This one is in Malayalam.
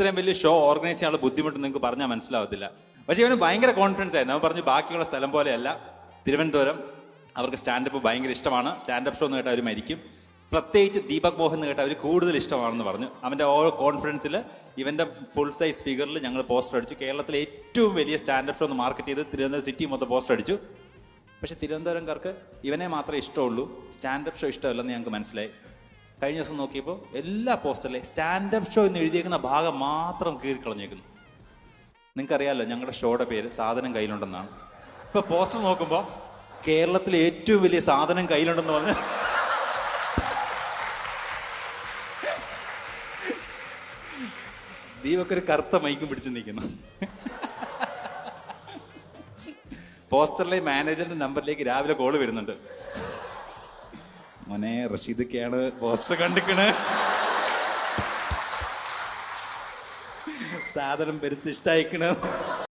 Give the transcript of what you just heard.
ഇത്രയും വലിയ ഷോ ഓർഗനൈസ് ചെയ്യാനുള്ള ബുദ്ധിമുട്ട് നിങ്ങൾക്ക് പറഞ്ഞാൽ മനസ്സിലാവത്തില്ല. പക്ഷെ ഇവന് ഭയങ്കര കോൺഫിഡൻസ് ആയിരുന്നു. അവൻ പറഞ്ഞു ബാക്കിയുള്ള സ്ഥലം പോലെയല്ല തിരുവനന്തപുരം, അവർക്ക് സ്റ്റാൻഡപ്പ് ഭയങ്കര ഇഷ്ടമാണ്, സ്റ്റാൻഡപ്പ് ഷോ എന്ന് കേട്ടാൽ അവർ മരിക്കും, പ്രത്യേകിച്ച് ദീപക് മോഹൻ എന്ന് കേട്ടാൽ അവർ കൂടുതൽ ഇഷ്ടമാണെന്ന് പറഞ്ഞു. അവൻ്റെ ഓരോ കോൺഫിഡൻസിൽ ഇവൻ്റെ ഫുൾ സൈസ് ഫിഗറിൽ ഞങ്ങൾ പോസ്റ്റർ അടിച്ചു. കേരളത്തിലെ ഏറ്റവും വലിയ സ്റ്റാൻഡപ്പ് ഷോ എന്ന് മാർക്കറ്റ് ചെയ്ത് തിരുവനന്തപുരം സിറ്റി മൊത്തം പോസ്റ്റർ അടിച്ചു. പക്ഷെ തിരുവനന്തപുരംകാർക്ക് ഇവനെ മാത്രമേ ഇഷ്ടമുള്ളൂ, സ്റ്റാൻഡപ്പ് ഷോ ഇഷ്ടമല്ലെന്ന് ഞങ്ങൾക്ക് മനസ്സിലായി. കഴിഞ്ഞ ദിവസം നോക്കിയപ്പോൾ എല്ലാ പോസ്റ്ററിലെ സ്റ്റാൻഡപ്പ് ഷോ എന്ന് എഴുതിയേക്കുന്ന ഭാഗം മാത്രം കീറിക്കളഞ്ഞേക്കുന്നു. നിങ്ങൾക്കറിയാമല്ലോ ഞങ്ങളുടെ ഷോയുടെ പേര് സാധനം കയ്യിലുണ്ടെന്നാണ്. ഇപ്പൊ പോസ്റ്റർ നോക്കുമ്പോൾ കേരളത്തിലെ ഏറ്റവും വലിയ സാധനം കയ്യിലുണ്ടെന്ന് പറഞ്ഞ് ദീപക്കൊരു കറുത്ത മൈക്കും പിടിച്ചു നിൽക്കുന്നു. പോസ്റ്ററിലെ മാനേജറിന്റെ നമ്പറിലേക്ക് രാവിലെ കോള് വരുന്നുണ്ട്. മോനെ റഷീദൊക്കെയാണ് പോസ്റ്റർ കണ്ടിക്കണ്, സാധനം പെരുത്ത് ഇഷ്ടമായിക്കണ്.